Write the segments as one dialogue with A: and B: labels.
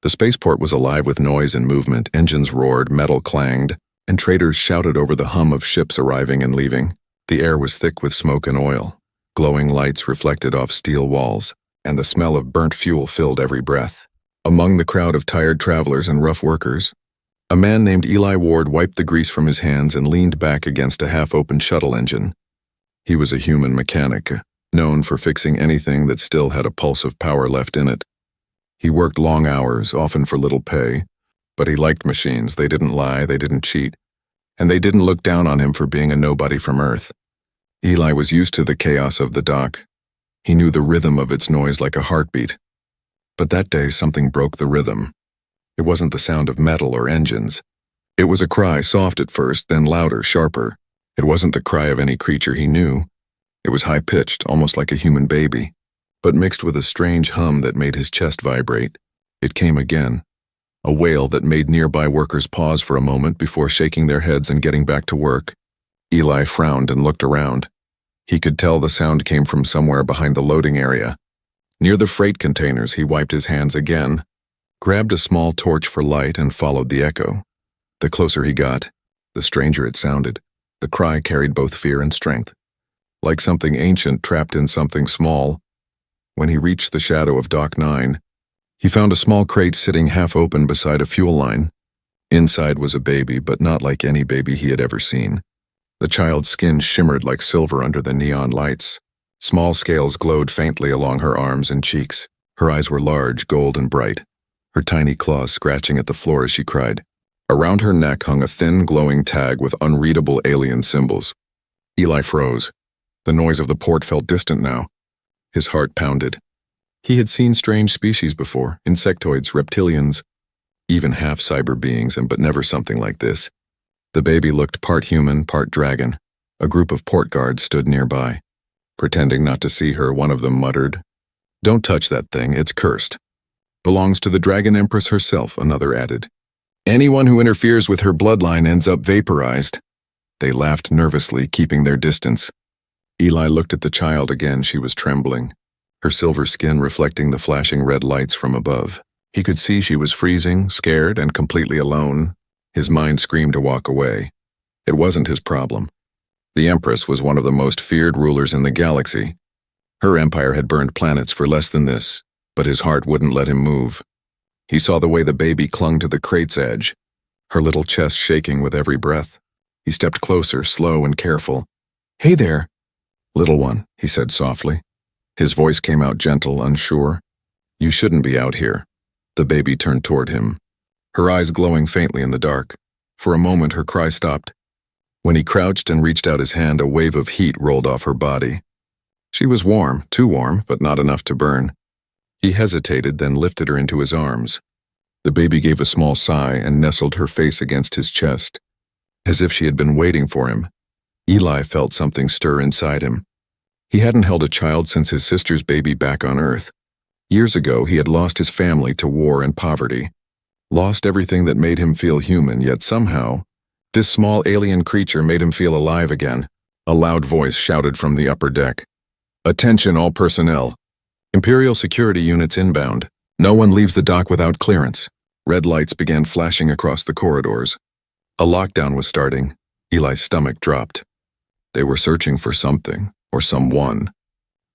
A: The spaceport was alive with noise and movement, engines roared, metal clanged, and traders shouted over the hum of ships arriving and leaving. The air was thick with smoke and oil. Glowing lights reflected off steel walls, and the smell of burnt fuel filled every breath. Among the crowd of tired travelers and rough workers, a man named Eli Ward wiped the grease from his hands and leaned back against a half-open shuttle engine. He was a human mechanic, known for fixing anything that still had a pulse of power left in it. He worked long hours, often for little pay, but he liked machines. They didn't lie, they didn't cheat, and they didn't look down on him for being a nobody from Earth. Eli was used to the chaos of the dock. He knew the rhythm of its noise like a heartbeat. But that day something broke the rhythm. It wasn't the sound of metal or engines. It was a cry, soft at first, then louder, sharper. It wasn't the cry of any creature he knew. It was high-pitched, almost like a human baby, but mixed with a strange hum that made his chest vibrate. It came again. A wail that made nearby workers pause for a moment before shaking their heads and getting back to work. Eli frowned and looked around. He could tell the sound came from somewhere behind the loading area. Near the freight containers, he wiped his hands again, grabbed a small torch for light, and followed the echo. The closer he got, the stranger it sounded. The cry carried both fear and strength, like something ancient trapped in something small. When he reached the shadow of Dock 9, he found a small crate sitting half open beside a fuel line. Inside was a baby, but not like any baby he had ever seen. The child's skin shimmered like silver under the neon lights. Small scales glowed faintly along her arms and cheeks. Her eyes were large, gold and bright, her tiny claws scratching at the floor as she cried. Around her neck hung a thin, glowing tag with unreadable alien symbols. Eli froze. The noise of the port felt distant now. His heart pounded. He had seen strange species before, insectoids, reptilians, even half-cyber beings, but never something like this. The baby looked part human, part dragon. A group of port guards stood nearby. Pretending not to see her, one of them muttered, "Don't touch that thing, it's cursed." "Belongs to the Dragon Empress herself," another added. "Anyone who interferes with her bloodline ends up vaporized." They laughed nervously, keeping their distance. Eli looked at the child again. She was trembling, her silver skin reflecting the flashing red lights from above. He could see she was freezing, scared, and completely alone. His mind screamed to walk away. It wasn't his problem. The Empress was one of the most feared rulers in the galaxy. Her empire had burned planets for less than this, but his heart wouldn't let him move. He saw the way the baby clung to the crate's edge, her little chest shaking with every breath. He stepped closer, slow and careful. "Hey there." "Little one," he said softly. His voice came out gentle, unsure. "You shouldn't be out here." The baby turned toward him, her eyes glowing faintly in the dark. For a moment her cry stopped. When he crouched and reached out his hand, a wave of heat rolled off her body. She was warm, too warm, but not enough to burn. He hesitated, then lifted her into his arms. The baby gave a small sigh and nestled her face against his chest, as if she had been waiting for him. Eli felt something stir inside him. He hadn't held a child since his sister's baby back on Earth. Years ago, he had lost his family to war and poverty. Lost everything that made him feel human, yet somehow, this small alien creature made him feel alive again. A loud voice shouted from the upper deck. "Attention all personnel. Imperial security units inbound. No one leaves the dock without clearance." Red lights began flashing across the corridors. A lockdown was starting. Eli's stomach dropped. They were searching for something, or someone.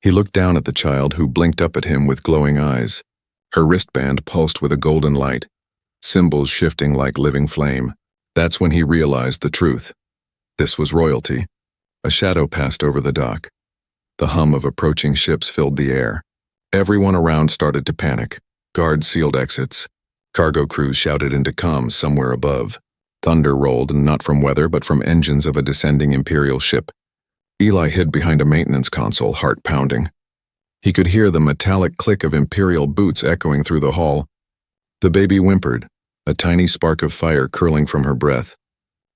A: He looked down at the child, who blinked up at him with glowing eyes. Her wristband pulsed with a golden light, symbols shifting like living flame. That's when he realized the truth. This was royalty. A shadow passed over the dock. The hum of approaching ships filled the air. Everyone around started to panic. Guards sealed exits. Cargo crews shouted into comms somewhere above. Thunder rolled, not from weather but from engines of a descending Imperial ship. Eli hid behind a maintenance console, heart pounding. He could hear the metallic click of Imperial boots echoing through the hall. The baby whimpered, a tiny spark of fire curling from her breath.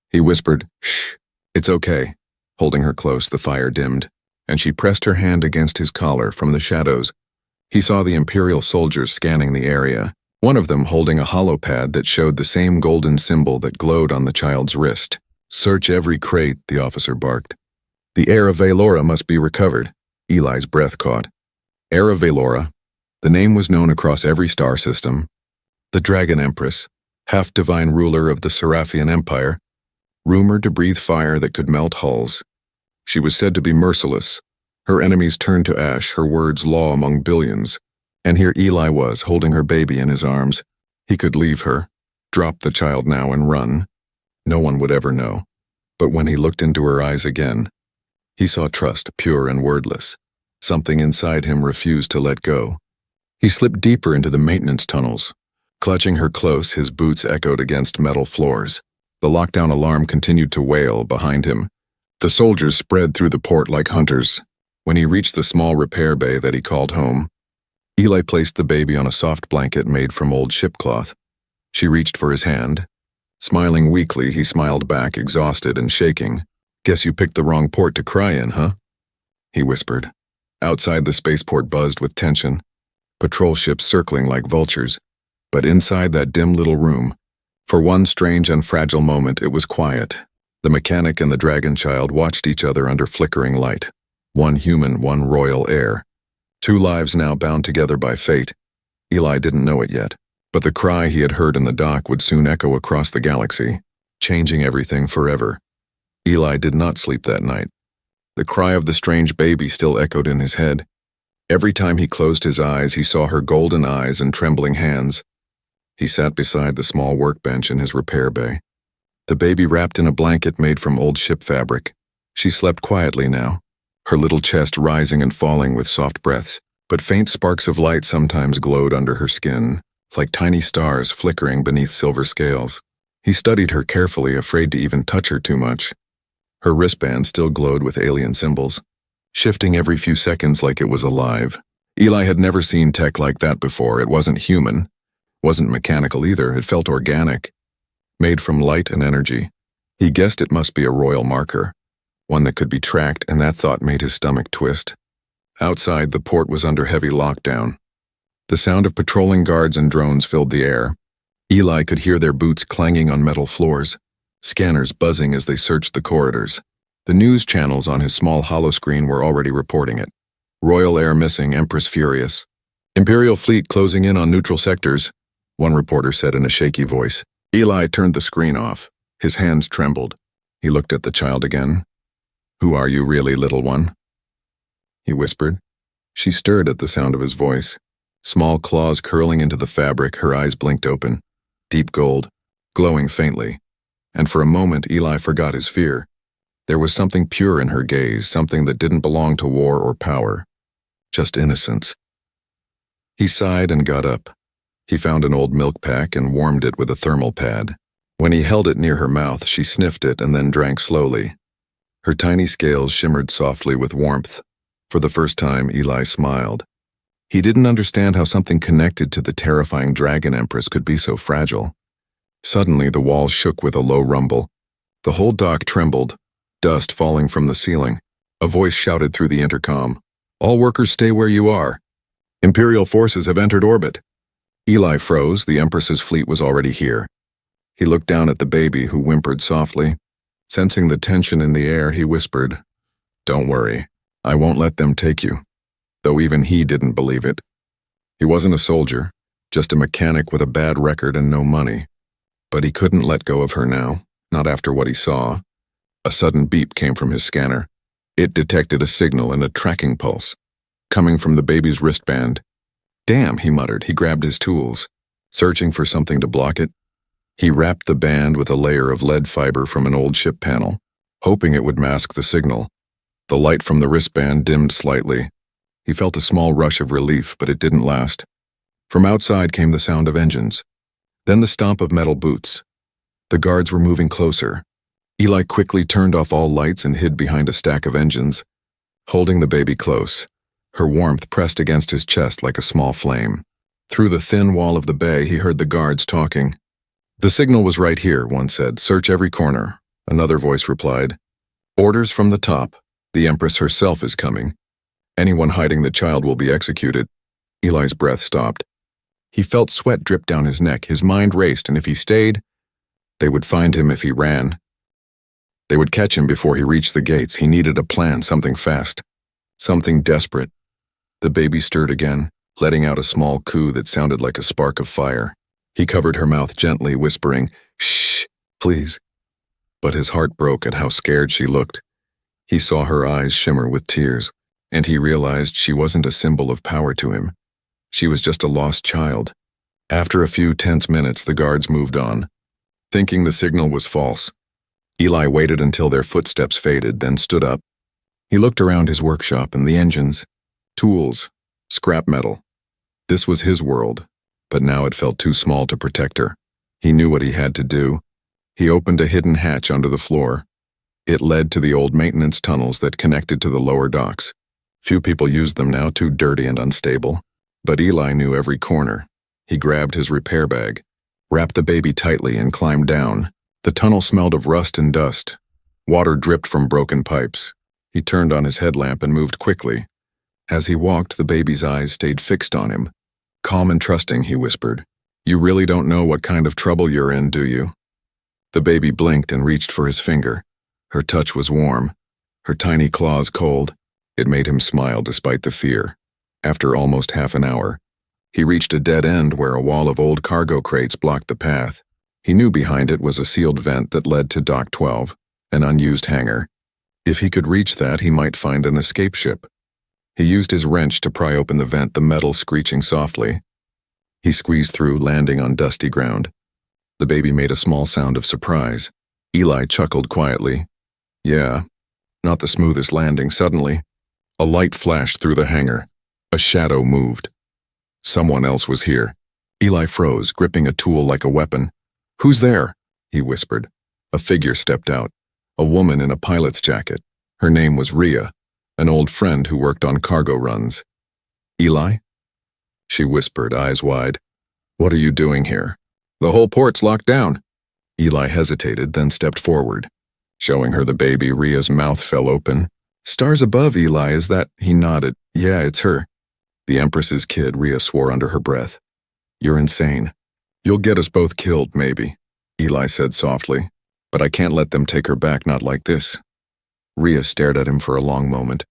A: He whispered, "Shh, it's okay." Holding her close, the fire dimmed, and she pressed her hand against his collar. From the shadows, he saw the Imperial soldiers scanning the area, one of them holding a holopad that showed the same golden symbol that glowed on the child's wrist. "Search every crate," the officer barked. "The heir of Valora must be recovered." Eli's breath caught. Heir of Valora. The name was known across every star system. The Dragon Empress, half-divine ruler of the Seraphian Empire, rumored to breathe fire that could melt hulls. She was said to be merciless. Her enemies turned to ash, her words law among billions. And here Eli was, holding her baby in his arms. He could leave her, drop the child now and run. No one would ever know. But when he looked into her eyes again, he saw trust, pure and wordless. Something inside him refused to let go. He slipped deeper into the maintenance tunnels. Clutching her close, his boots echoed against metal floors. The lockdown alarm continued to wail behind him. The soldiers spread through the port like hunters. When he reached the small repair bay that he called home, Eli placed the baby on a soft blanket made from old shipcloth. She reached for his hand. Smiling weakly, he smiled back, exhausted and shaking. "Guess you picked the wrong port to cry in, huh?" he whispered. Outside, the spaceport buzzed with tension, patrol ships circling like vultures. But inside that dim little room, for one strange and fragile moment, it was quiet. The mechanic and the dragon child watched each other under flickering light. One human, one royal heir. Two lives now bound together by fate. Eli didn't know it yet, but the cry he had heard in the dock would soon echo across the galaxy, changing everything forever. Eli did not sleep that night. The cry of the strange baby still echoed in his head. Every time he closed his eyes, he saw her golden eyes and trembling hands. He sat beside the small workbench in his repair bay. The baby wrapped in a blanket made from old ship fabric. She slept quietly now, her little chest rising and falling with soft breaths, but faint sparks of light sometimes glowed under her skin, like tiny stars flickering beneath silver scales. He studied her carefully, afraid to even touch her too much. Her wristband still glowed with alien symbols, shifting every few seconds like it was alive. Eli had never seen tech like that before. It wasn't human. Wasn't mechanical either. It felt organic, made from light and energy. He guessed it must be a royal marker, one that could be tracked, and that thought made his stomach twist. Outside, the port was under heavy lockdown. The sound of patrolling guards and drones filled the air. Eli could hear their boots clanging on metal floors, scanners buzzing as they searched the corridors. The news channels on his small holoscreen were already reporting it. Royal heir missing, Empress furious. Imperial fleet closing in on neutral sectors, one reporter said in a shaky voice. Eli turned the screen off. His hands trembled. He looked at the child again. "Who are you really, little one?" he whispered. She stirred at the sound of his voice. Small claws curling into the fabric, her eyes blinked open. Deep gold, glowing faintly. And for a moment, Eli forgot his fear. There was something pure in her gaze, something that didn't belong to war or power. Just innocence. He sighed and got up. He found an old milk pack and warmed it with a thermal pad. When he held it near her mouth, she sniffed it and then drank slowly. Her tiny scales shimmered softly with warmth. For the first time, Eli smiled. He didn't understand how something connected to the terrifying Dragon Empress could be so fragile. Suddenly, the walls shook with a low rumble. The whole dock trembled, dust falling from the ceiling. A voice shouted through the intercom, "All workers stay where you are. Imperial forces have entered orbit." Eli froze. The Empress's fleet was already here. He looked down at the baby, who whimpered softly. Sensing the tension in the air, he whispered, "Don't worry, I won't let them take you." Though even he didn't believe it. He wasn't a soldier, just a mechanic with a bad record and no money. But he couldn't let go of her now, not after what he saw. A sudden beep came from his scanner. It detected a signal and a tracking pulse, coming from the baby's wristband. "Damn," he muttered. He grabbed his tools, searching for something to block it. He wrapped the band with a layer of lead fiber from an old ship panel, hoping it would mask the signal. The light from the wristband dimmed slightly. He felt a small rush of relief, but it didn't last. From outside came the sound of engines, then the stomp of metal boots. The guards were moving closer. Eli quickly turned off all lights and hid behind a stack of engines, holding the baby close, her warmth pressed against his chest like a small flame. Through the thin wall of the bay, he heard the guards talking. "The signal was right here," one said. "Search every corner." Another voice replied, "Orders from the top. The Empress herself is coming. Anyone hiding the child will be executed." Eli's breath stopped. He felt sweat drip down his neck. His mind raced, and if he stayed, they would find him. If he ran, they would catch him before he reached the gates. He needed a plan, something fast, something desperate. The baby stirred again, letting out a small coo that sounded like a spark of fire. He covered her mouth gently, whispering, "Shh, please." But his heart broke at how scared she looked. He saw her eyes shimmer with tears, and he realized she wasn't a symbol of power to him. She was just a lost child. After a few tense minutes, the guards moved on, thinking the signal was false. Eli waited until their footsteps faded, then stood up. He looked around his workshop and the engines, tools, scrap metal. This was his world, but now it felt too small to protect her. He knew what he had to do. He opened a hidden hatch under the floor. It led to the old maintenance tunnels that connected to the lower docks. Few people used them now, too dirty and unstable. But Eli knew every corner. He grabbed his repair bag, wrapped the baby tightly, and climbed down. The tunnel smelled of rust and dust. Water dripped from broken pipes. He turned on his headlamp and moved quickly. As he walked, the baby's eyes stayed fixed on him. "Calm and trusting," he whispered. "You really don't know what kind of trouble you're in, do you?" The baby blinked and reached for his finger. Her touch was warm, her tiny claws cold. It made him smile despite the fear. After almost half an hour, he reached a dead end where a wall of old cargo crates blocked the path. He knew behind it was a sealed vent that led to Dock 12, an unused hangar. If he could reach that, he might find an escape ship. He used his wrench to pry open the vent, the metal screeching softly. He squeezed through, landing on dusty ground. The baby made a small sound of surprise. Eli chuckled quietly. Yeah, not the smoothest landing. Suddenly, a light flashed through the hangar. A shadow moved. Someone else was here. Eli froze, gripping a tool like a weapon. "Who's there?" he whispered. A figure stepped out, a woman in a pilot's jacket. Her name was Rhea, an old friend who worked on cargo runs. "Eli?" she whispered, eyes wide. "What are you doing here?" "The whole port's locked down." Eli hesitated, then stepped forward. Showing her the baby, Rhea's mouth fell open. "Stars above, Eli, is that?" He nodded. "Yeah, it's her." "The Empress's kid," Rhea swore under her breath. "You're insane. You'll get us both killed, maybe," Eli said softly. "But I can't let them take her back, not like this." Rhea stared at him for a long moment,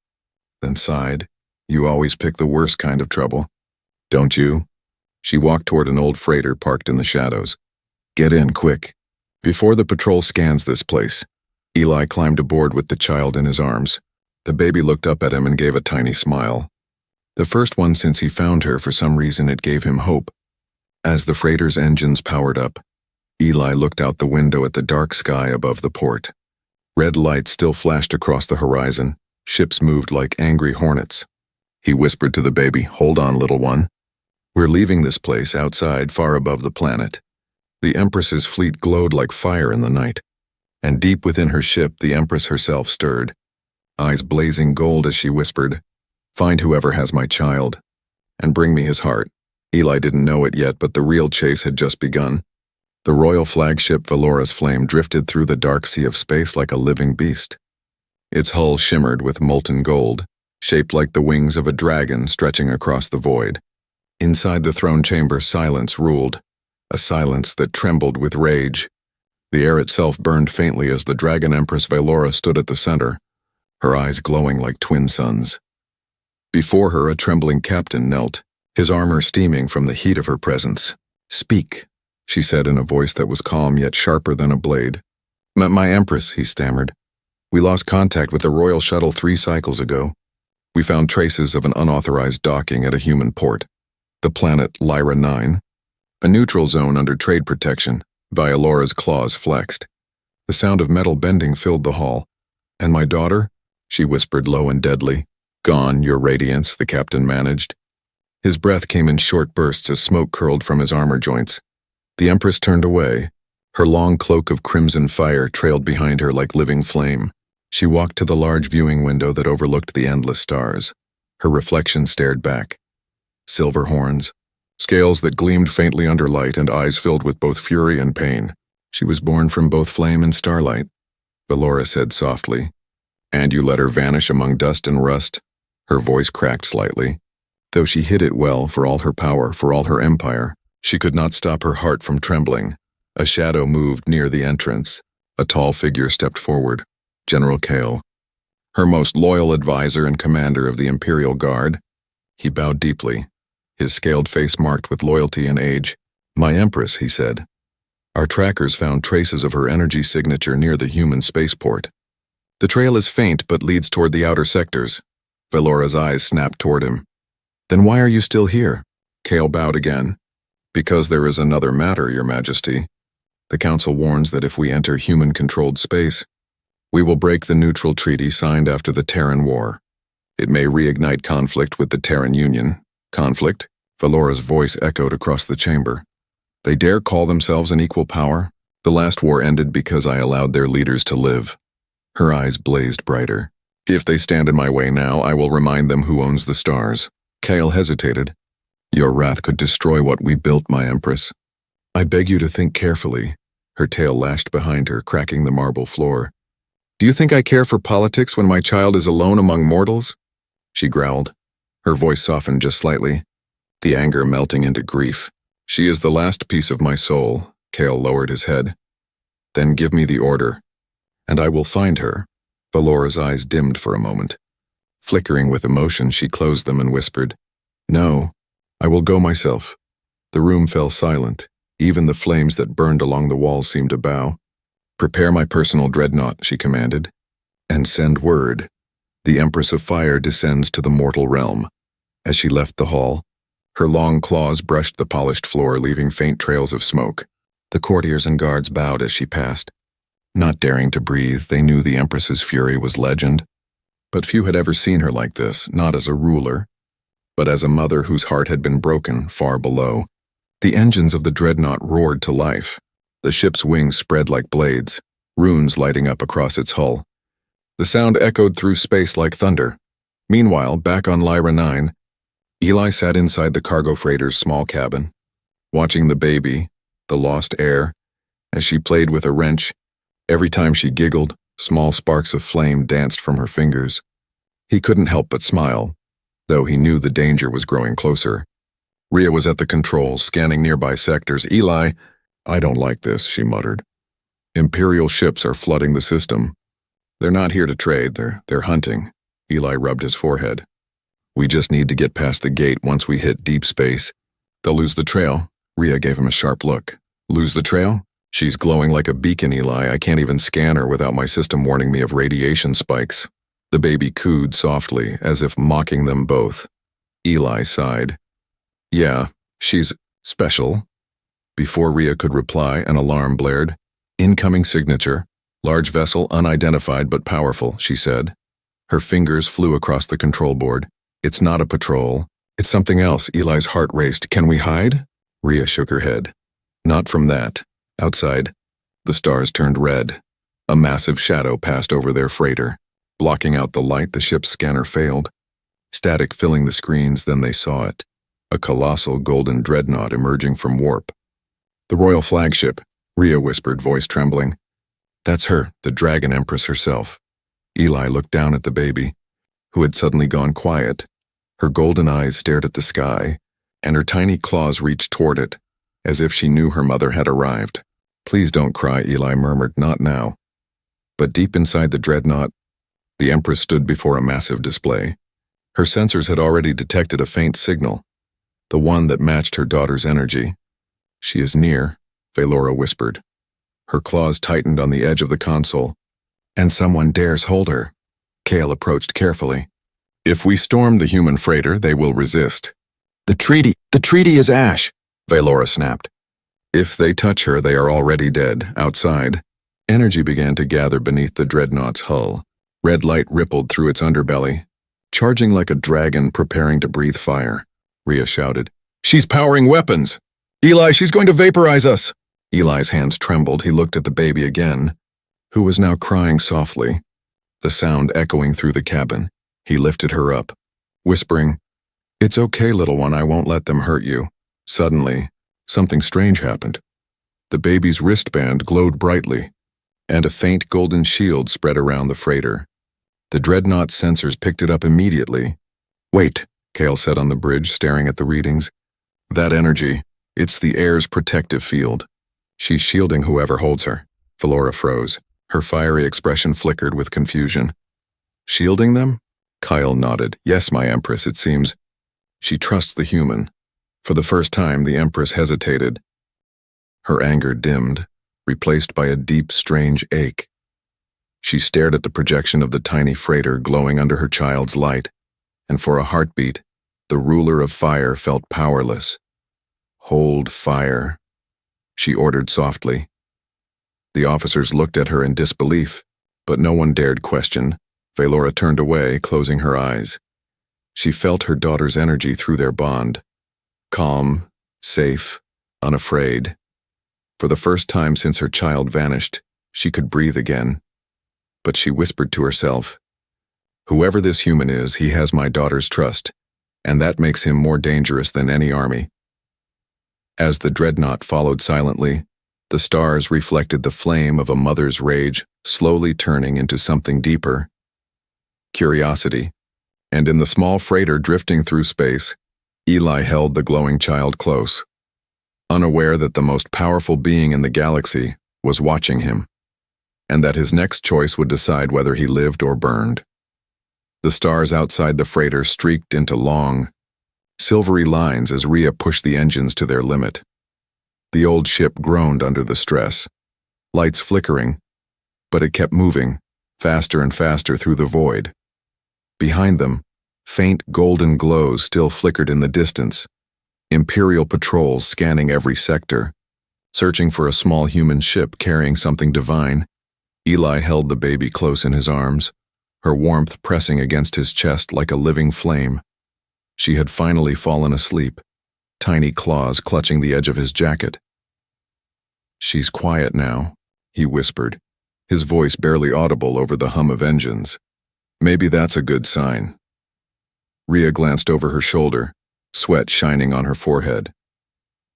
A: then sighed. "You always pick the worst kind of trouble, don't you?" She walked toward an old freighter parked in the shadows. "Get in, quick, before the patrol scans this place." Eli climbed aboard with the child in his arms. The baby looked up at him and gave a tiny smile. The first one since he found her. For some reason it gave him hope. As the freighter's engines powered up, Eli looked out the window at the dark sky above the port. Red lights still flashed across the horizon. Ships moved like angry hornets. He whispered to the baby, "Hold on, little one. We're leaving this place outside, far above the planet." The Empress's fleet glowed like fire in the night, and deep within her ship the Empress herself stirred, eyes blazing gold as she whispered, "Find whoever has my child, and bring me his heart." Eli didn't know it yet, but the real chase had just begun. The royal flagship Valora's flame drifted through the dark sea of space like a living beast. Its hull shimmered with molten gold, shaped like the wings of a dragon stretching across the void. Inside the throne chamber, silence ruled, a silence that trembled with rage. The air itself burned faintly as the Dragon Empress Valora stood at the center, her eyes glowing like twin suns. Before her, a trembling captain knelt, his armor steaming from the heat of her presence. "Speak," she said in a voice that was calm yet sharper than a blade. My Empress," he stammered. "We lost contact with the Royal Shuttle 3 cycles ago. We found traces of an unauthorized docking at a human port. The planet Lyra 9. A neutral zone under trade protection." Violaura's claws flexed. The sound of metal bending filled the hall. "And my daughter?" she whispered low and deadly. "Gone, Your Radiance," the captain managed. His breath came in short bursts as smoke curled from his armor joints. The Empress turned away. Her long cloak of crimson fire trailed behind her like living flame. She walked to the large viewing window that overlooked the endless stars. Her reflection stared back. Silver horns, scales that gleamed faintly under light, and eyes filled with both fury and pain. "She was born from both flame and starlight," Valora said softly. "And you let her vanish among dust and rust?" Her voice cracked slightly. Though she hid it well, for all her power, for all her empire, she could not stop her heart from trembling. A shadow moved near the entrance. A tall figure stepped forward. General Kale, her most loyal advisor and commander of the Imperial Guard. He bowed deeply, his scaled face marked with loyalty and age. My Empress, he said. Our trackers found traces of her energy signature near the human spaceport. The trail is faint but leads toward the outer sectors. Velora's eyes snapped toward him. Then why are you still here? Kale bowed again. Because there is another matter, Your Majesty. The Council warns that if we enter human-controlled space, we will break the neutral treaty signed after the Terran War. It may reignite conflict with the Terran Union. Conflict? Velora's voice echoed across the chamber. They dare call themselves an equal power? The last war ended because I allowed their leaders to live. Her eyes blazed brighter. If they stand in my way now, I will remind them who owns the stars. Kale hesitated. Your wrath could destroy what we built, my Empress. I beg you to think carefully. Her tail lashed behind her, cracking the marble floor. Do you think I care for politics when my child is alone among mortals? She growled. Her voice softened just slightly, the anger melting into grief. She is the last piece of my soul. Kale lowered his head. Then give me the order, and I will find her. Velora's eyes dimmed for a moment. Flickering with emotion, she closed them and whispered, No, I will go myself. The room fell silent. Even the flames that burned along the walls seemed to bow. Prepare my personal dreadnought, she commanded. And send word. The Empress of Fire descends to the mortal realm. As she left the hall, her long claws brushed the polished floor, leaving faint trails of smoke. The courtiers and guards bowed as she passed. Not daring to breathe, they knew the Empress's fury was legend. But few had ever seen her like this, not as a ruler, but as a mother whose heart had been broken far below. The engines of the dreadnought roared to life. The ship's wings spread like blades, runes lighting up across its hull. The sound echoed through space like thunder. Meanwhile, back on Lyra 9, Eli sat inside the cargo freighter's small cabin, watching the baby, the lost heir, as she played with a wrench. Every time she giggled, small sparks of flame danced from her fingers. He couldn't help but smile, though he knew the danger was growing closer. Rhea was at the controls, scanning nearby sectors. Eli, I don't like this, she muttered. Imperial ships are flooding the system. They're not here to trade, they're hunting. Eli rubbed his forehead. We just need to get past the gate. Once we hit deep space, they'll lose the trail. Rhea gave him a sharp look. Lose the trail? She's glowing like a beacon, Eli. I can't even scan her without my system warning me of radiation spikes. The baby cooed softly, as if mocking them both. Eli sighed. Yeah, she's special. Before Rhea could reply, an alarm blared. Incoming signature. Large vessel, unidentified but powerful, she said. Her fingers flew across the control board. It's not a patrol. It's something else. Eli's heart raced. Can we hide? Rhea shook her head. Not from that. Outside, the stars turned red. A massive shadow passed over their freighter. Blocking out the light, the ship's scanner failed. Static filling the screens, then they saw it. A colossal golden dreadnought emerging from warp. The royal flagship, Rhea whispered, voice trembling. That's her, the Dragon Empress herself. Eli looked down at the baby, who had suddenly gone quiet. Her golden eyes stared at the sky, and her tiny claws reached toward it, as if she knew her mother had arrived. Please don't cry, Eli murmured, not now. But deep inside the dreadnought, the Empress stood before a massive display. Her sensors had already detected a faint signal, the one that matched her daughter's energy. She is near, Velora whispered. Her claws tightened on the edge of the console. And someone dares hold her. Kale approached carefully. If we storm the human freighter, they will resist. The treaty is ash, Velora snapped. If they touch her, they are already dead. Outside, energy began to gather beneath the dreadnought's hull. Red light rippled through its underbelly, charging like a dragon preparing to breathe fire. Rhea shouted, She's powering weapons! Eli, she's going to vaporize us! Eli's hands trembled. He looked at the baby again, who was now crying softly, the sound echoing through the cabin. He lifted her up, whispering, It's okay, little one, I won't let them hurt you. Suddenly, something strange happened. The baby's wristband glowed brightly, and a faint golden shield spread around the freighter. The dreadnought's sensors picked it up immediately. Wait, Kale said on the bridge, staring at the readings. That energy, it's the heir's protective field. She's shielding whoever holds her. Velora froze. Her fiery expression flickered with confusion. Shielding them? Kyle nodded. Yes, my Empress, it seems. She trusts the human. For the first time, the Empress hesitated, Her anger dimmed, replaced by a deep, strange ache. She stared at the projection of the tiny freighter glowing under her child's light, and for a heartbeat, the ruler of fire felt powerless. "Hold fire," she ordered softly. The officers looked at her in disbelief, but no one dared question. Valora turned away, closing her eyes. She felt her daughter's energy through their bond. Calm, safe, unafraid. For the first time since her child vanished, she could breathe again. But she whispered to herself, "Whoever this human is, he has my daughter's trust, and that makes him more dangerous than any army." As the dreadnought followed silently, the stars reflected the flame of a mother's rage, slowly turning into something deeper. Curiosity. And in the small freighter drifting through space, Eli held the glowing child close, unaware that the most powerful being in the galaxy was watching him, and that his next choice would decide whether he lived or burned. The stars outside the freighter streaked into long, silvery lines as Rhea pushed the engines to their limit. The old ship groaned under the stress, lights flickering, but it kept moving, faster and faster through the void. Behind them, faint golden glows still flickered in the distance, Imperial patrols scanning every sector, searching for a small human ship carrying something divine. Eli held the baby close in his arms, her warmth pressing against his chest like a living flame. She had finally fallen asleep, tiny claws clutching the edge of his jacket. "She's quiet now," he whispered, his voice barely audible over the hum of engines. "Maybe that's a good sign." Rhea glanced over her shoulder, sweat shining on her forehead.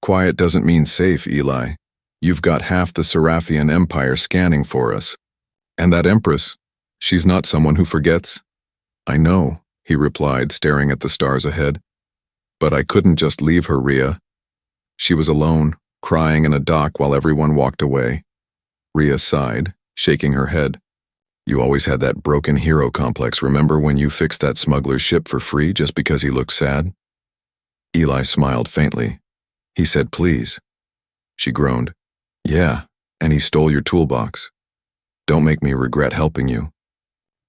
A: "Quiet doesn't mean safe, Eli. You've got half the Seraphian Empire scanning for us. And that Empress, she's not someone who forgets." "I know," he replied, staring at the stars ahead. "But I couldn't just leave her, Rhea." She was alone, crying in a dock while everyone walked away. Rhea sighed, shaking her head. "You always had that broken hero complex. Remember when you fixed that smuggler's ship for free just because he looked sad?" Eli smiled faintly. He said, "Please." She groaned. "Yeah, and he stole your toolbox. Don't make me regret helping you."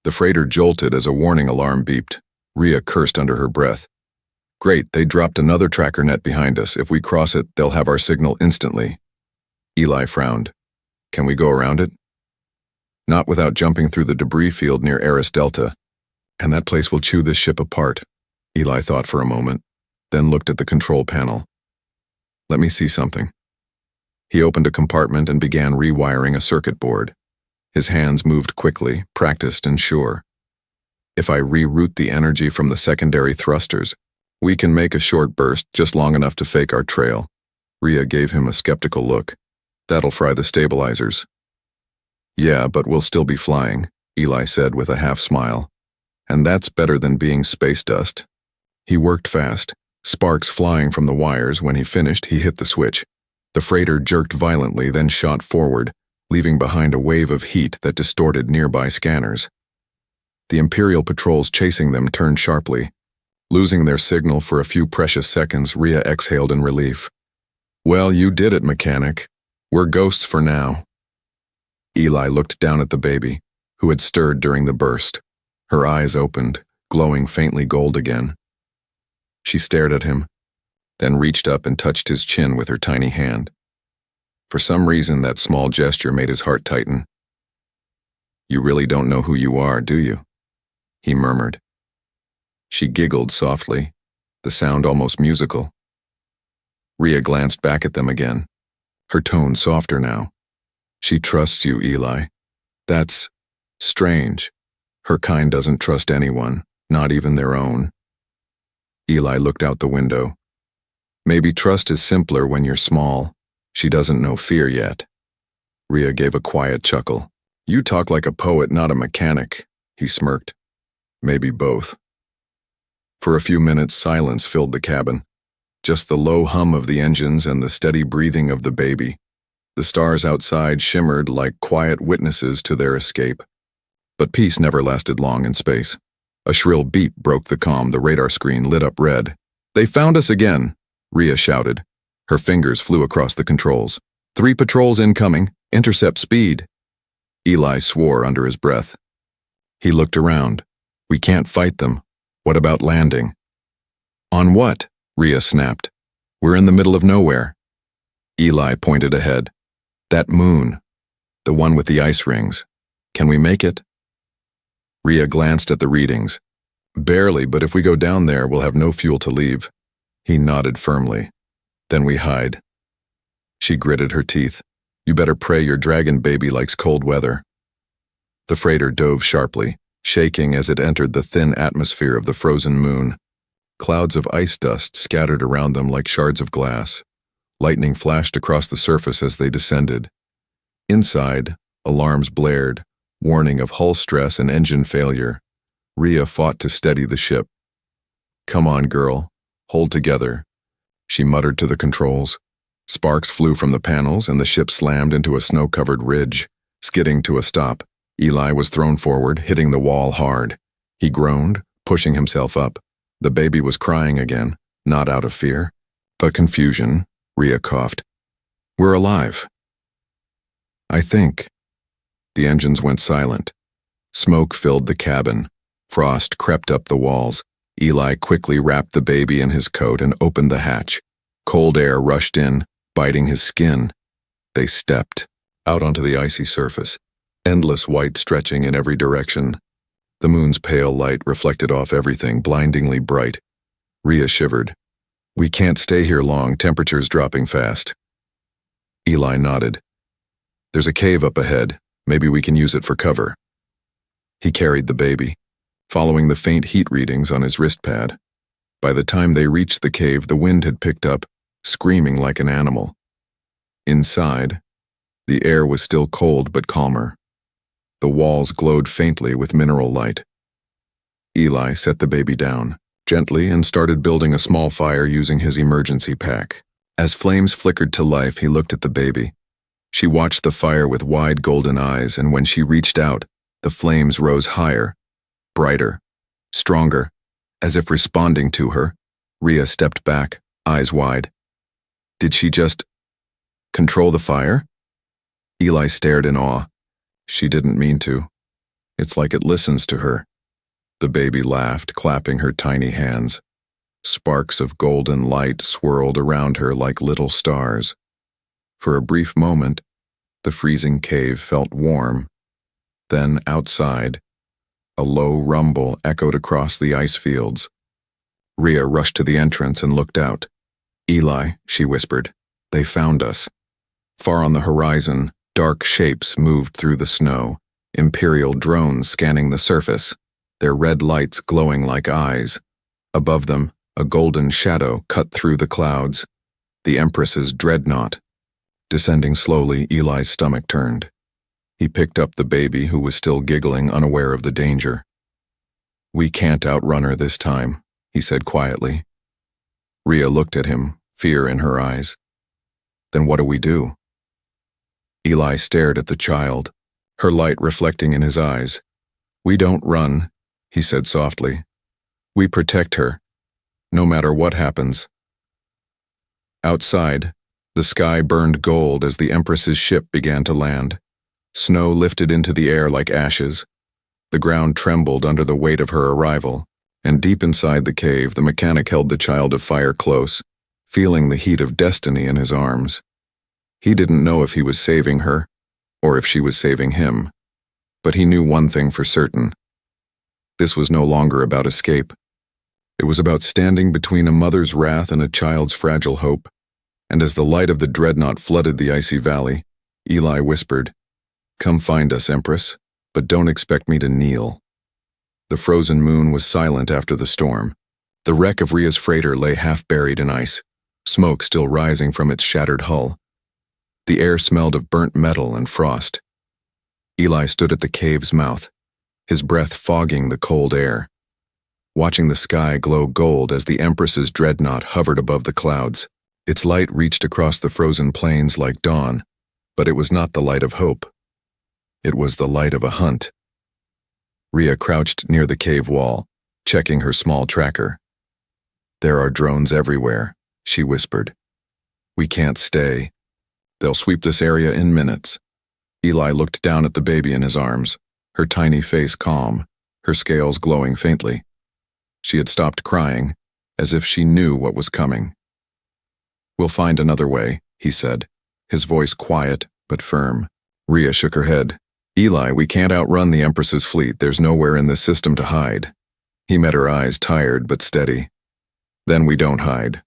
A: The freighter jolted as a warning alarm beeped. Rhea cursed under her breath. "Great, they dropped another tracker net behind us. If we cross it, they'll have our signal instantly." Eli frowned. "Can we go around it?" "Not without jumping through the debris field near Eris Delta. And that place will chew this ship apart." Eli thought for a moment, then looked at the control panel. "Let me see something." He opened a compartment and began rewiring a circuit board. His hands moved quickly, practiced and sure. "If I reroute the energy from the secondary thrusters, we can make a short burst just long enough to fake our trail." Rhea gave him a skeptical look. "That'll fry the stabilizers." "Yeah, but we'll still be flying," Eli said with a half smile. "And that's better than being space dust." He worked fast, sparks flying from the wires. When he finished, he hit the switch. The freighter jerked violently, then shot forward, leaving behind a wave of heat that distorted nearby scanners. The Imperial patrols chasing them turned sharply. Losing their signal for a few precious seconds, Rhea exhaled in relief. "Well, you did it, mechanic. We're ghosts for now." Eli looked down at the baby, who had stirred during the burst. Her eyes opened, glowing faintly gold again. She stared at him, then reached up and touched his chin with her tiny hand. For some reason, that small gesture made his heart tighten. "You really don't know who you are, do you?" he murmured. She giggled softly, the sound almost musical. Rhea glanced back at them again, her tone softer now. "She trusts you, Eli. That's strange. Her kind doesn't trust anyone, not even their own." Eli looked out the window. "Maybe trust is simpler when you're small. She doesn't know fear yet." Rhea gave a quiet chuckle. "You talk like a poet, not a mechanic," he smirked. "Maybe both." For a few minutes, silence filled the cabin. Just the low hum of the engines and the steady breathing of the baby. The stars outside shimmered like quiet witnesses to their escape. But peace never lasted long in space. A shrill beep broke the calm. The radar screen lit up red. "They found us again," Rhea shouted. Her fingers flew across the controls. 3 patrols incoming, intercept speed. Eli swore under his breath. He looked around. We can't fight them. What about landing? On what? Rhea snapped. We're in the middle of nowhere. Eli pointed ahead. That moon. The one with the ice rings. Can we make it? Rhea glanced at the readings. Barely, but if we go down there, we'll have no fuel to leave. He nodded firmly. Then we hide. She gritted her teeth. You better pray your dragon baby likes cold weather. The freighter dove sharply, shaking as it entered the thin atmosphere of the frozen moon. Clouds of ice dust scattered around them like shards of glass. Lightning flashed across the surface as they descended. Inside, alarms blared, warning of hull stress and engine failure. Rhea fought to steady the ship. Come on, girl. Hold together. She muttered to the controls. Sparks flew from the panels and the ship slammed into a snow-covered ridge, skidding to a stop. Eli was thrown forward, hitting the wall hard. He groaned, pushing himself up. The baby was crying again, not out of fear, but confusion. Rhea coughed. We're alive. I think. The engines went silent. Smoke filled the cabin. Frost crept up the walls. Eli quickly wrapped the baby in his coat and opened the hatch. Cold air rushed in, biting his skin. They stepped out onto the icy surface, endless white stretching in every direction. The moon's pale light reflected off everything, blindingly bright. Rhea shivered. We can't stay here long, temperature's dropping fast. Eli nodded. There's a cave up ahead. Maybe we can use it for cover. He carried the baby, following the faint heat readings on his wrist pad. By the time they reached the cave, the wind had picked up, screaming like an animal. Inside, the air was still cold but calmer. The walls glowed faintly with mineral light. Eli set the baby down, gently, and started building a small fire using his emergency pack. As flames flickered to life, he looked at the baby. She watched the fire with wide golden eyes, and when she reached out, the flames rose higher, brighter, stronger. As if responding to her, Rhea stepped back, eyes wide. Did she just control the fire? Eli stared in awe. She didn't mean to. It's like it listens to her. The baby laughed, clapping her tiny hands. Sparks of golden light swirled around her like little stars. For a brief moment, the freezing cave felt warm. Then outside, a low rumble echoed across the ice fields. Rhea rushed to the entrance and looked out. Eli, she whispered, they found us. Far on the horizon, dark shapes moved through the snow, Imperial drones scanning the surface, their red lights glowing like eyes. Above them, a golden shadow cut through the clouds, the Empress's dreadnought. Descending slowly, Eli's stomach turned. He picked up the baby, who was still giggling, unaware of the danger. We can't outrun her this time, he said quietly. Rhea looked at him, fear in her eyes. Then what do we do? Eli stared at the child, her light reflecting in his eyes. We don't run, he said softly. We protect her, no matter what happens. Outside, the sky burned gold as the Empress's ship began to land. Snow lifted into the air like ashes. The ground trembled under the weight of her arrival, and deep inside the cave, the mechanic held the child of fire close, feeling the heat of destiny in his arms. He didn't know if he was saving her, or if she was saving him, but he knew one thing for certain. This was no longer about escape. It was about standing between a mother's wrath and a child's fragile hope. And as the light of the dreadnought flooded the icy valley, Eli whispered, "Come find us, Empress, but don't expect me to kneel." The frozen moon was silent after the storm. The wreck of Rhea's freighter lay half buried in ice, smoke still rising from its shattered hull. The air smelled of burnt metal and frost. Eli stood at the cave's mouth, his breath fogging the cold air, watching the sky glow gold as the Empress's dreadnought hovered above the clouds. Its light reached across the frozen plains like dawn, but it was not the light of hope. It was the light of a hunt. Rhea crouched near the cave wall, checking her small tracker. "There are drones everywhere," she whispered. "We can't stay." They'll sweep this area in minutes. Eli looked down at the baby in his arms, her tiny face calm, her scales glowing faintly. She had stopped crying, as if she knew what was coming. "We'll find another way," he said, his voice quiet but firm. Rhea shook her head. "Eli, we can't outrun the Empress's fleet. There's nowhere in this system to hide." He met her eyes, tired but steady. "Then we don't hide."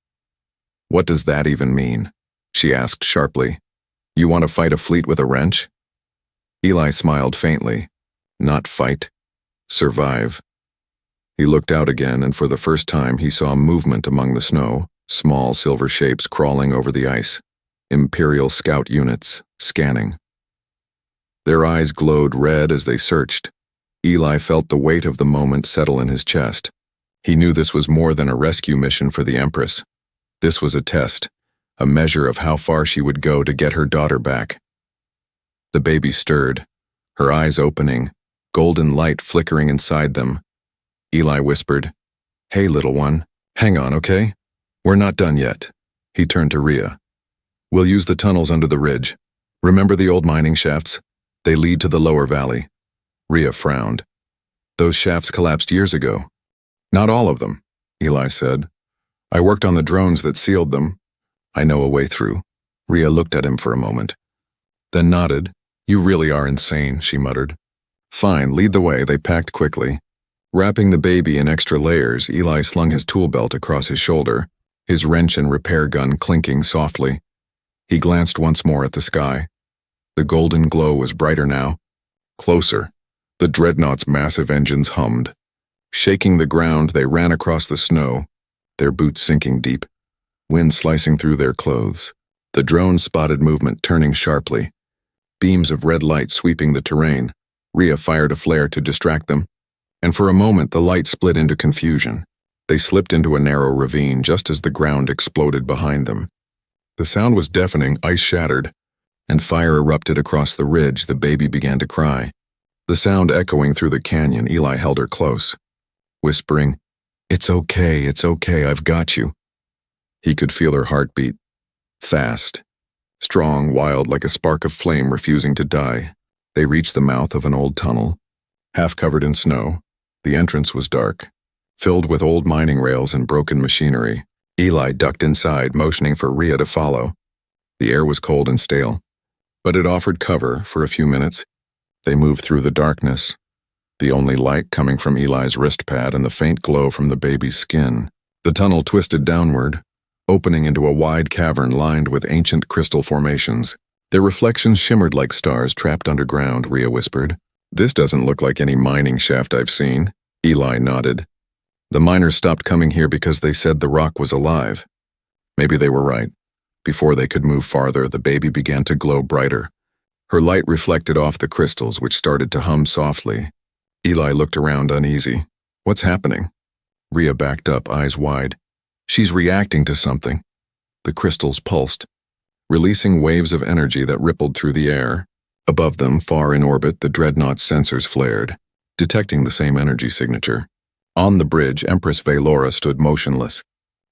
A: "What does that even mean?" she asked sharply. "You want to fight a fleet with a wrench?" Eli smiled faintly. "Not fight. Survive." He looked out again, and for the first time he saw movement among the snow, small silver shapes crawling over the ice. Imperial scout units, scanning. Their eyes glowed red as they searched. Eli felt the weight of the moment settle in his chest. He knew this was more than a rescue mission for the Empress. This was a test, a measure of how far she would go to get her daughter back. The baby stirred, her eyes opening, golden light flickering inside them. Eli whispered, "Hey, little one, hang on, okay? We're not done yet." He turned to Rhea. "We'll use the tunnels under the ridge. Remember the old mining shafts? They lead to the lower valley." Rhea frowned. "Those shafts collapsed years ago." "Not all of them," Eli said. "I worked on the drones that sealed them. I know a way through." Rhea looked at him for a moment, then nodded. "You really are insane," she muttered. "Fine, lead the way," they packed quickly. Wrapping the baby in extra layers, Eli slung his tool belt across his shoulder, his wrench and repair gun clinking softly. He glanced once more at the sky. The golden glow was brighter now. Closer. The dreadnought's massive engines hummed. Shaking the ground, they ran across the snow, their boots sinking deep, wind slicing through their clothes. The drone spotted movement, turning sharply. Beams of red light sweeping the terrain. Rhea fired a flare to distract them, and for a moment the light split into confusion. They slipped into a narrow ravine just as the ground exploded behind them. The sound was deafening, ice shattered, and fire erupted across the ridge. The baby began to cry. The sound echoing through the canyon, Eli held her close, whispering, it's okay, I've got you." He could feel her heartbeat. Fast, strong, wild, like a spark of flame refusing to die. They reached the mouth of an old tunnel, half covered in snow. The entrance was dark, filled with old mining rails and broken machinery. Eli ducked inside, motioning for Rhea to follow. The air was cold and stale, but it offered cover for a few minutes. They moved through the darkness, the only light coming from Eli's wrist pad and the faint glow from the baby's skin. The tunnel twisted downward, opening into a wide cavern lined with ancient crystal formations. Their reflections shimmered like stars trapped underground, Rhea whispered. "This doesn't look like any mining shaft I've seen." Eli nodded. "The miners stopped coming here because they said the rock was alive." Maybe they were right. Before they could move farther, the baby began to glow brighter. Her light reflected off the crystals, which started to hum softly. Eli looked around uneasy. "What's happening?" Rhea backed up, eyes wide. "She's reacting to something." The crystals pulsed, releasing waves of energy that rippled through the air. Above them, far in orbit, the dreadnought's sensors flared, detecting the same energy signature. On the bridge, Empress Valora stood motionless,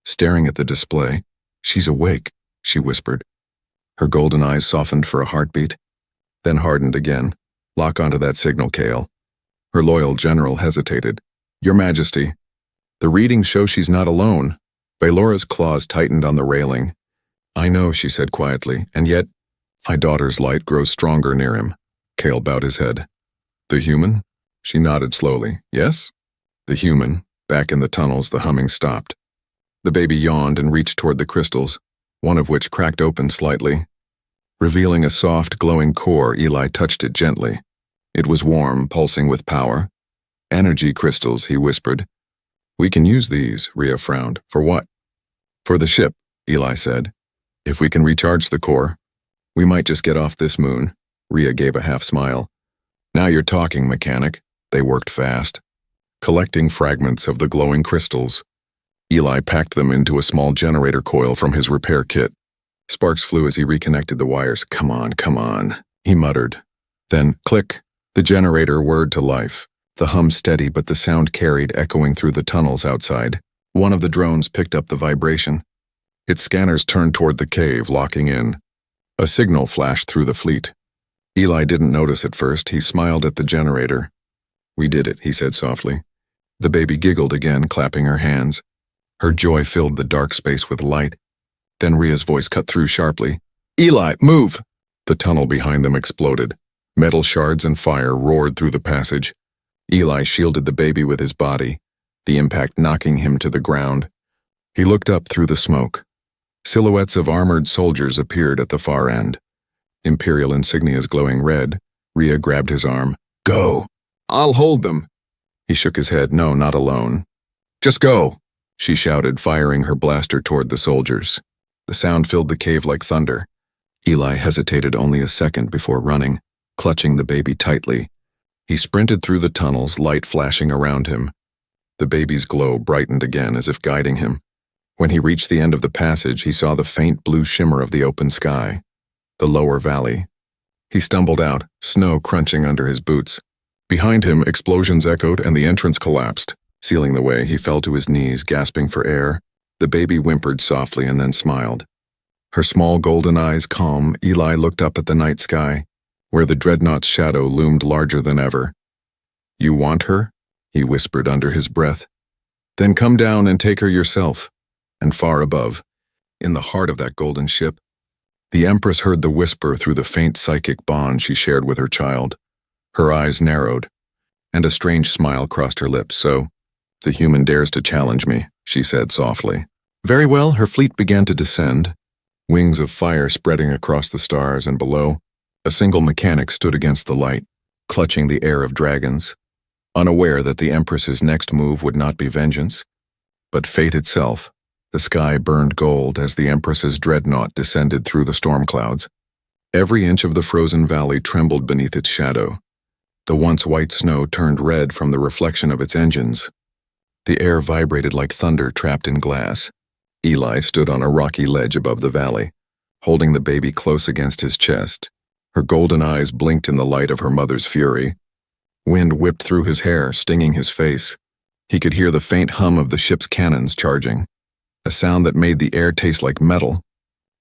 A: staring at the display. "She's awake," she whispered. Her golden eyes softened for a heartbeat, then hardened again. "Lock onto that signal, Kale." Her loyal general hesitated. "Your Majesty, the readings show she's not alone." Valora's claws tightened on the railing. "I know," she said quietly, "and yet, my daughter's light grows stronger near him." Kale bowed his head. "The human?" She nodded slowly. "Yes?" The human. Back in the tunnels, the humming stopped. The baby yawned and reached toward the crystals, one of which cracked open slightly. Revealing a soft, glowing core, Eli touched it gently. It was warm, pulsing with power. "Energy crystals," he whispered. "We can use these," Rhea frowned. "For what?" "For the ship," Eli said. "If we can recharge the core, we might just get off this moon." Rhea gave a half smile. "Now you're talking, mechanic." They worked fast, collecting fragments of the glowing crystals. Eli packed them into a small generator coil from his repair kit. Sparks flew as he reconnected the wires. Come on," he muttered. Then, click, the generator whirred to life. The hum steady, but the sound carried, echoing through the tunnels outside. One of the drones picked up the vibration. Its scanners turned toward the cave, locking in. A signal flashed through the fleet. Eli didn't notice at first. He smiled at the generator. "We did it," he said softly. The baby giggled again, clapping her hands. Her joy filled the dark space with light. Then Rhea's voice cut through sharply. "Eli, move!" The tunnel behind them exploded. Metal shards and fire roared through the passage. Eli shielded the baby with his body, the impact knocking him to the ground. He looked up through the smoke. Silhouettes of armored soldiers appeared at the far end. Imperial insignias glowing red. Rhea grabbed his arm. "Go! I'll hold them!" He shook his head. "No, not alone." "Just go!" she shouted, firing her blaster toward the soldiers. The sound filled the cave like thunder. Eli hesitated only a second before running, clutching the baby tightly. He sprinted through the tunnels, light flashing around him. The baby's glow brightened again as if guiding him. When he reached the end of the passage, he saw the faint blue shimmer of the open sky, the lower valley. He stumbled out, snow crunching under his boots. Behind him, explosions echoed and the entrance collapsed. Sealing the way, he fell to his knees, gasping for air. The baby whimpered softly and then smiled. Her small golden eyes calm, Eli looked up at the night sky, where the dreadnought's shadow loomed larger than ever. "You want her?" he whispered under his breath. "Then come down and take her yourself." And far above, in the heart of that golden ship, the Empress heard the whisper through the faint psychic bond she shared with her child. Her eyes narrowed, and a strange smile crossed her lips. "So, the human dares to challenge me," she said softly. Very well, her fleet began to descend, wings of fire spreading across the stars, and below, a single mechanic stood against the light, clutching the air of dragons, unaware that the Empress's next move would not be vengeance, but fate itself. The sky burned gold as the Empress's dreadnought descended through the storm clouds. Every inch of the frozen valley trembled beneath its shadow. The once white snow turned red from the reflection of its engines. The air vibrated like thunder trapped in glass. Eli stood on a rocky ledge above the valley, holding the baby close against his chest. Her golden eyes blinked in the light of her mother's fury. Wind whipped through his hair, stinging his face. He could hear the faint hum of the ship's cannons charging, a sound that made the air taste like metal.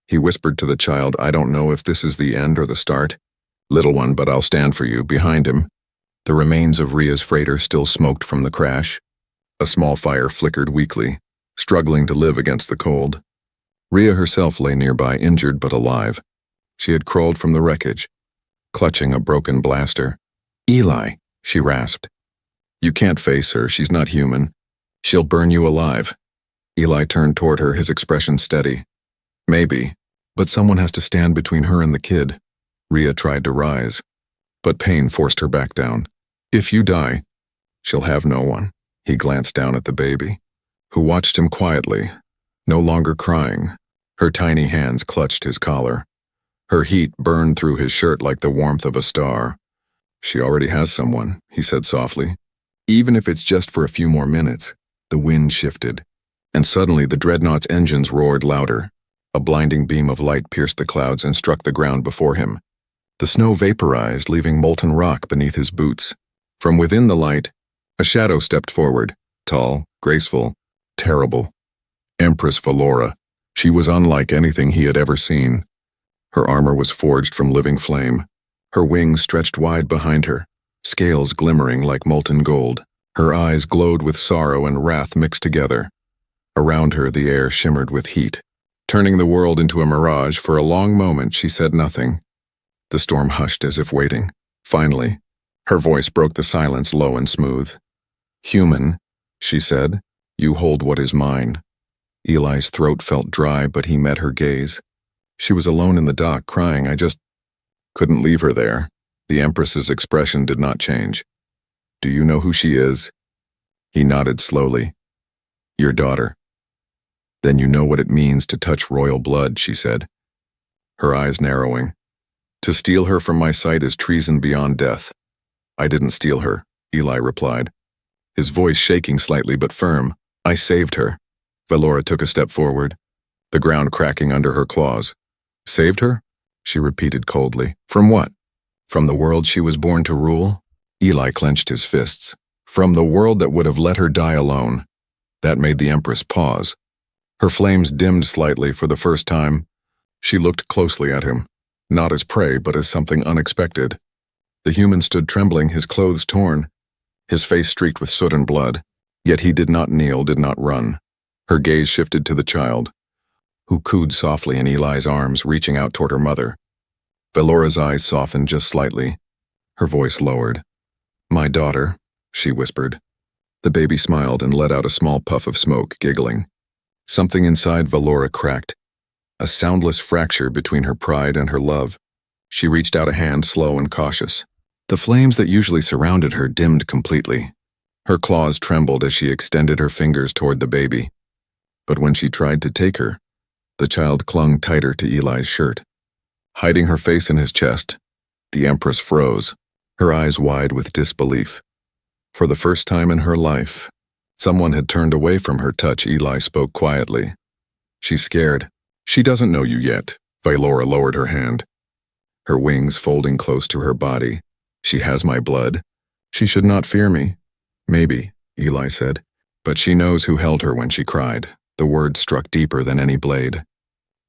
A: He whispered to the child, "I don't know if this is the end or the start. Little one, but I'll stand for you." Behind him, the remains of Rhea's freighter still smoked from the crash. A small fire flickered weakly, struggling to live against the cold. Rhea herself lay nearby, injured but alive. She had crawled from the wreckage, clutching a broken blaster. "Eli," she rasped. "You can't face her. She's not human. She'll burn you alive." Eli turned toward her, his expression steady. "Maybe, but someone has to stand between her and the kid." Rhea tried to rise, but pain forced her back down. "If you die, she'll have no one." He glanced down at the baby, who watched him quietly, no longer crying. Her tiny hands clutched his collar. Her heat burned through his shirt like the warmth of a star. "She already has someone," he said softly. "Even if it's just for a few more minutes." The wind shifted, and suddenly the dreadnought's engines roared louder. A blinding beam of light pierced the clouds and struck the ground before him. The snow vaporized, leaving molten rock beneath his boots. From within the light, a shadow stepped forward, tall, graceful, terrible. Empress Valora. She was unlike anything he had ever seen. Her armor was forged from living flame. Her wings stretched wide behind her, scales glimmering like molten gold. Her eyes glowed with sorrow and wrath mixed together. Around her, the air shimmered with heat. Turning the world into a mirage, for a long moment she said nothing. The storm hushed as if waiting. Finally, her voice broke the silence, low and smooth. "Human," she said, "you hold what is mine." Eli's throat felt dry, but he met her gaze. She was alone in the dock, crying. "I just couldn't leave her there." The Empress's expression did not change. "Do you know who she is?" He nodded slowly. "Your daughter." "Then you know what it means to touch royal blood," she said, her eyes narrowing. "To steal her from my sight is treason beyond death." "I didn't steal her," Eli replied, his voice shaking slightly but firm. "I saved her." Valora took a step forward, the ground cracking under her claws. "Saved her?" she repeated coldly. "From what? From the world she was born to rule?" Eli clenched his fists. "From the world that would have let her die alone." That made the Empress pause. Her flames dimmed slightly for the first time. She looked closely at him. not as prey but as something unexpected. The human stood trembling, his clothes torn, his face streaked with soot and blood. Yet he did not kneel, did not run. Her gaze shifted to the child, who cooed softly in Eli's arms, reaching out toward her mother. Velora's eyes softened just slightly. Her voice lowered. "My daughter," she whispered. The baby smiled and let out a small puff of smoke, giggling. Something inside Velora cracked, a soundless fracture between her pride and her love. She reached out a hand, slow and cautious. The flames that usually surrounded her dimmed completely. Her claws trembled as she extended her fingers toward the baby. But when she tried to take her, the child clung tighter to Eli's shirt. Hiding her face in his chest, the Empress froze, her eyes wide with disbelief. For the first time in her life, someone had turned away from her touch. Eli spoke quietly. "She's scared. She doesn't know you yet." Velora lowered her hand, her wings folding close to her body. "She has my blood. She should not fear me." "Maybe," Eli said, "but she knows who held her when she cried." The word struck deeper than any blade.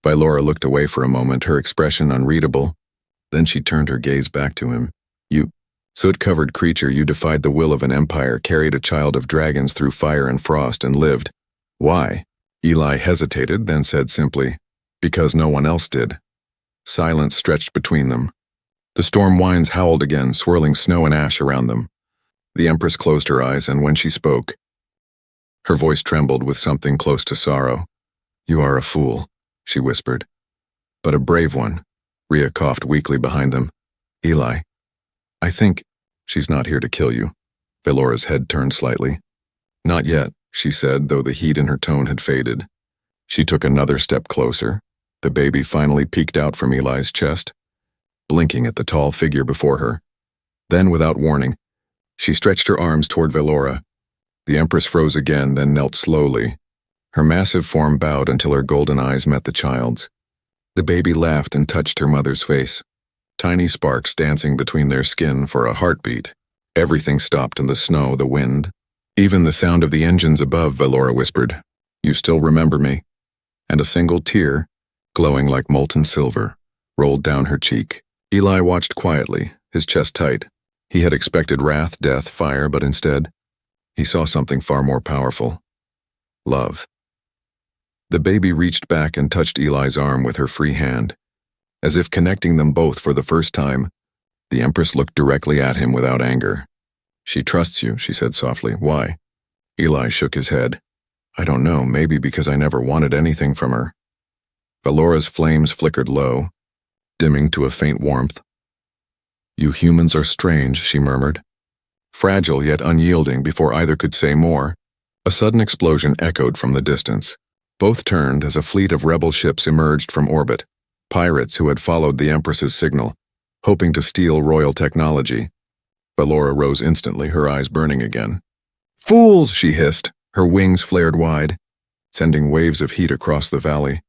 A: Velora looked away for a moment, her expression unreadable. Then she turned her gaze back to him. "You, soot-covered creature, you defied the will of an empire, carried a child of dragons through fire and frost, and lived. Why?" Eli hesitated, then said simply, "Because no one else did." Silence stretched between them. The storm winds howled again, swirling snow and ash around them. The Empress closed her eyes, and when she spoke, her voice trembled with something close to sorrow. "You are a fool," she whispered. "But a brave one." Rhea coughed weakly behind them. "Eli, I think she's not here to kill you." Velora's head turned slightly. "Not yet," she said, though the heat in her tone had faded. She took another step closer. The baby finally peeked out from Eli's chest, blinking at the tall figure before her. Then, without warning, she stretched her arms toward Velora. The Empress froze again, then knelt slowly. Her massive form bowed until her golden eyes met the child's. The baby laughed and touched her mother's face, tiny sparks dancing between their skin for a heartbeat. Everything stopped in the snow, the wind, even the sound of the engines above. Velora whispered, "You still remember me?" And a single tear, glowing like molten silver, rolled down her cheek. Eli watched quietly, his chest tight. He had expected wrath, death, fire, but instead, he saw something far more powerful. Love. The baby reached back and touched Eli's arm with her free hand. As if connecting them both for the first time, the Empress looked directly at him without anger. "She trusts you," she said softly. "Why?" Eli shook his head. "I don't know, maybe because I never wanted anything from her." Velora's flames flickered low, dimming to a faint warmth. "You humans are strange," she murmured. Fragile yet unyielding. Before either could say more, a sudden explosion echoed from the distance. Both turned as a fleet of rebel ships emerged from orbit, pirates who had followed the Empress's signal, hoping to steal royal technology. Velora rose instantly, her eyes burning again. "Fools!" she hissed, her wings flared wide, sending waves of heat across the valley.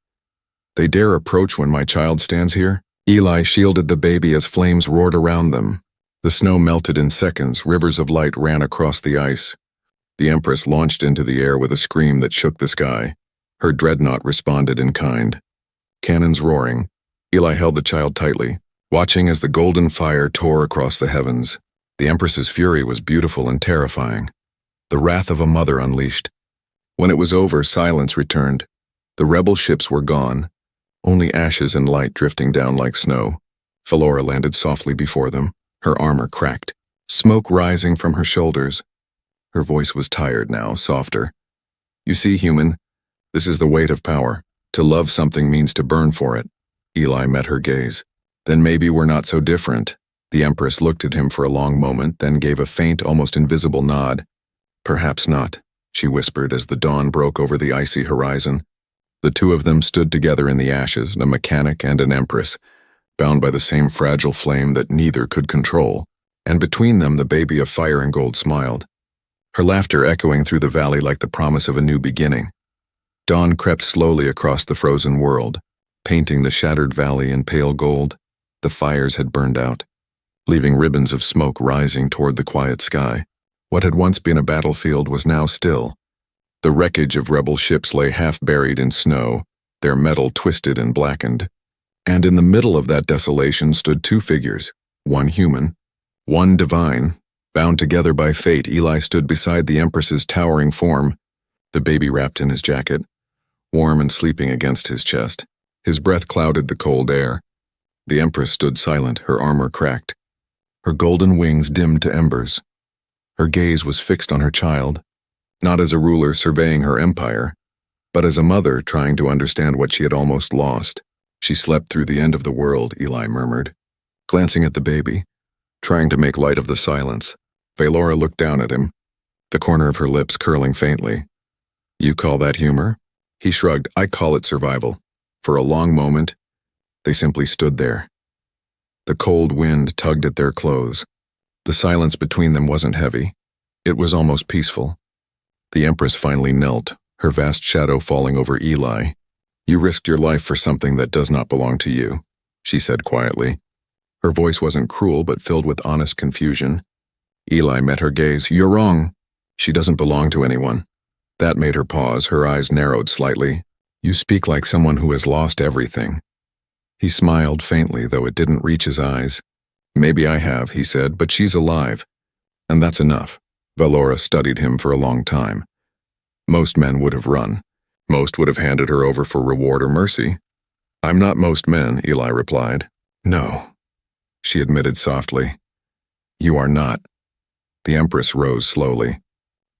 A: "They dare approach when my child stands here?" Eli shielded the baby as flames roared around them. The snow melted in seconds, rivers of light ran across the ice. The Empress launched into the air with a scream that shook the sky. Her dreadnought responded in kind. Cannons roaring, Eli held the child tightly, watching as the golden fire tore across the heavens. The Empress's fury was beautiful and terrifying. The wrath of a mother unleashed. When it was over, silence returned. The rebel ships were gone, only ashes and light drifting down like snow. Velora landed softly before them, her armor cracked, smoke rising from her shoulders. Her voice was tired now, softer. "You see, human, this is the weight of power. To love something means to burn for it." Eli met her gaze. "Then maybe we're not so different." The Empress looked at him for a long moment, then gave a faint, almost invisible nod. "Perhaps not," she whispered as the dawn broke over the icy horizon. The two of them stood together in the ashes, a mechanic and an Empress, bound by the same fragile flame that neither could control. And between them the baby of fire and gold smiled, her laughter echoing through the valley like the promise of a new beginning. Dawn crept slowly across the frozen world, painting the shattered valley in pale gold. The fires had burned out, leaving ribbons of smoke rising toward the quiet sky. What had once been a battlefield was now still. The wreckage of rebel ships lay half buried in snow, their metal twisted and blackened. And in the middle of that desolation stood two figures, one human, one divine. Bound together by fate, Eli stood beside the Empress's towering form, the baby wrapped in his jacket, warm and sleeping against his chest. His breath clouded the cold air. The Empress stood silent, her armor cracked, her golden wings dimmed to embers. Her gaze was fixed on her child, not as a ruler surveying her empire, but as a mother trying to understand what she had almost lost. She slept through the end of the world, Eli murmured, glancing at the baby, trying to make light of the silence. Valora looked down at him, the corner of her lips curling faintly. You call that humor? He shrugged. I call it survival. For a long moment, they simply stood there. The cold wind tugged at their clothes. The silence between them wasn't heavy. It was almost peaceful. The Empress finally knelt, her vast shadow falling over Eli. You risked your life for something that does not belong to you, she said quietly. Her voice wasn't cruel but filled with honest confusion. Eli met her gaze. You're wrong. She doesn't belong to anyone. That made her pause, her eyes narrowed slightly. You speak like someone who has lost everything. He smiled faintly, though it didn't reach his eyes. Maybe I have, he said, but she's alive. And that's enough. Valora studied him for a long time. Most men would have run. Most would have handed her over for reward or mercy. I'm not most men, Eli replied. No, she admitted softly. You are not. The Empress rose slowly.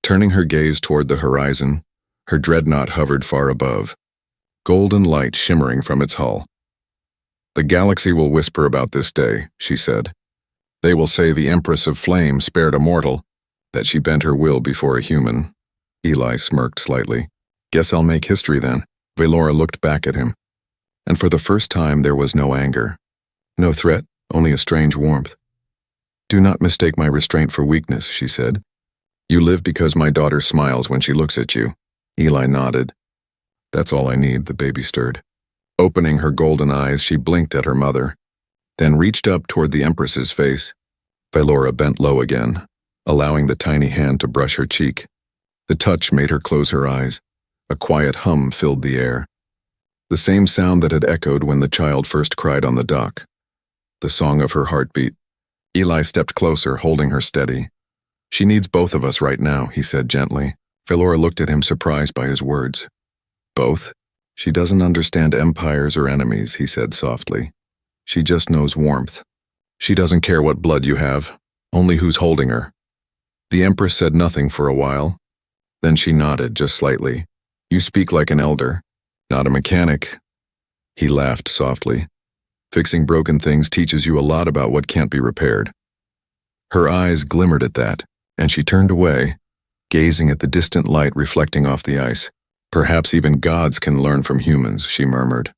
A: Turning her gaze toward the horizon, her dreadnought hovered far above, golden light shimmering from its hull. The galaxy will whisper about this day, she said. They will say the Empress of Flame spared a mortal, that she bent her will before a human. Eli smirked slightly. Guess I'll make history then. Valora looked back at him, and for the first time there was no anger. No threat, only a strange warmth. Do not mistake my restraint for weakness, she said. You live because my daughter smiles when she looks at you. Eli nodded. That's all I need, the baby stirred. Opening her golden eyes, she blinked at her mother, then reached up toward the Empress's face. Valora bent low again, allowing the tiny hand to brush her cheek. The touch made her close her eyes. A quiet hum filled the air. The same sound that had echoed when the child first cried on the dock. The song of her heartbeat. Eli stepped closer, holding her steady. She needs both of us right now, he said gently. Valora looked at him, surprised by his words. Both? She doesn't understand empires or enemies, he said softly. She just knows warmth. She doesn't care what blood you have, only who's holding her. The Empress said nothing for a while. Then she nodded, just slightly. You speak like an elder, not a mechanic. He laughed softly. Fixing broken things teaches you a lot about what can't be repaired. Her eyes glimmered at that, and she turned away, gazing at the distant light reflecting off the ice. Perhaps even gods can learn from humans, she murmured.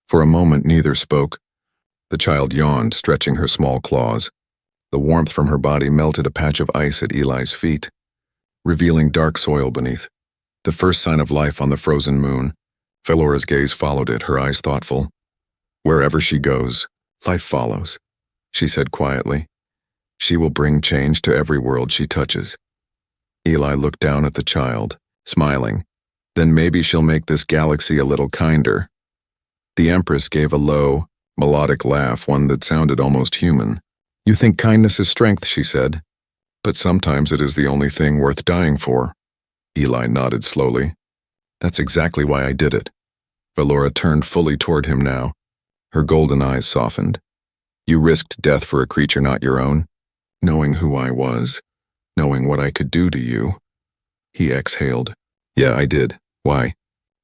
A: For a moment neither spoke. The child yawned, stretching her small claws. The warmth from her body melted a patch of ice at Eli's feet, revealing dark soil beneath. The first sign of life on the frozen moon. Valora's gaze followed it, her eyes thoughtful. Wherever she goes, life follows, she said quietly. She will bring change to every world she touches. Eli looked down at the child, smiling. Then maybe she'll make this galaxy a little kinder. The Empress gave a low, melodic laugh, one that sounded almost human. You think kindness is strength, she said. But sometimes it is the only thing worth dying for. Eli nodded slowly. That's exactly why I did it. Valora turned fully toward him now. Her golden eyes softened. You risked death for a creature not your own, knowing who I was, knowing what I could do to you. He exhaled. Yeah, I did. Why?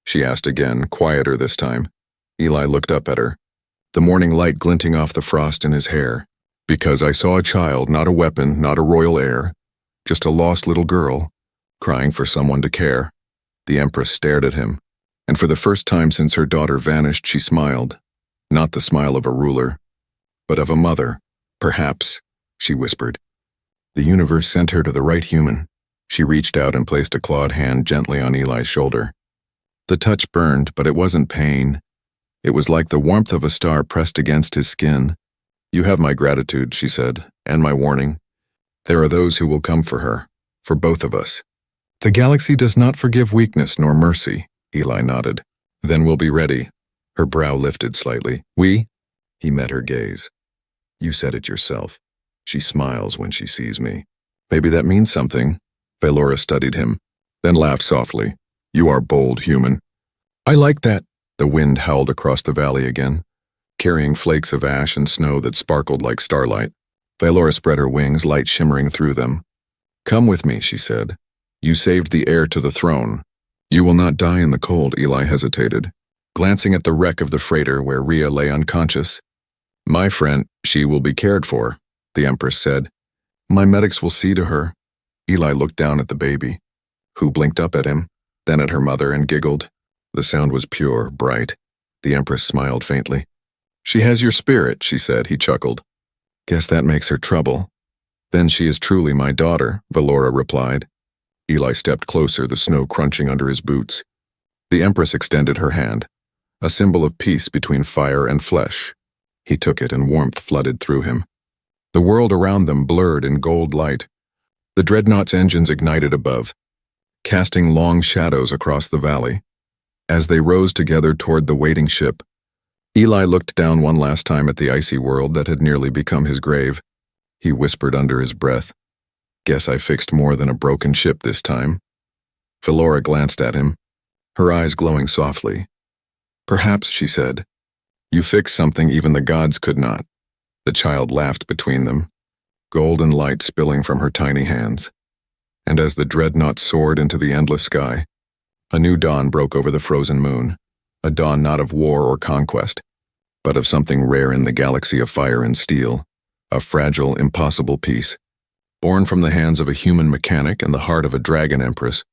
A: She asked again, quieter this time. Eli looked up at her, the morning light glinting off the frost in his hair. Because I saw a child, not a weapon, not a royal heir, just a lost little girl, crying for someone to care. The Empress stared at him, and for the first time since her daughter vanished, she smiled. Not the smile of a ruler, but of a mother. Perhaps, she whispered. The universe sent her to the right human. She reached out and placed a clawed hand gently on Eli's shoulder. The touch burned, but it wasn't pain. It was like the warmth of a star pressed against his skin. You have my gratitude, she said, and my warning. There are those who will come for her, for both of us. The galaxy does not forgive weakness nor mercy, Eli nodded. Then we'll be ready. Her brow lifted slightly. We? He met her gaze. You said it yourself. She smiles when she sees me. Maybe that means something. Valora studied him, then laughed softly. You are bold, human. I like that. The wind howled across the valley again, carrying flakes of ash and snow that sparkled like starlight. Valora spread her wings, light shimmering through them. Come with me, she said. You saved the heir to the throne. You will not die in the cold, Eli hesitated, glancing at the wreck of the freighter where Rhea lay unconscious. My friend, she will be cared for, the Empress said. My medics will see to her. Eli looked down at the baby, who blinked up at him, then at her mother and giggled. The sound was pure, bright. The Empress smiled faintly. She has your spirit, she said. He chuckled. Guess that makes her trouble. Then she is truly my daughter, Valora replied. Eli stepped closer, the snow crunching under his boots. The Empress extended her hand, a symbol of peace between fire and flesh. He took it and warmth flooded through him. The world around them blurred in gold light. The dreadnought's engines ignited above, casting long shadows across the valley. As they rose together toward the waiting ship, Eli looked down one last time at the icy world that had nearly become his grave. He whispered under his breath, Guess I fixed more than a broken ship this time. Valora glanced at him, her eyes glowing softly. Perhaps, she said. You fixed something even the gods could not. The child laughed between them, golden light spilling from her tiny hands. And as the dreadnought soared into the endless sky, a new dawn broke over the frozen moon, a dawn not of war or conquest, but of something rare in the galaxy of fire and steel, a fragile, impossible peace. Born from the hands of a human mechanic and the heart of a Dragon Empress,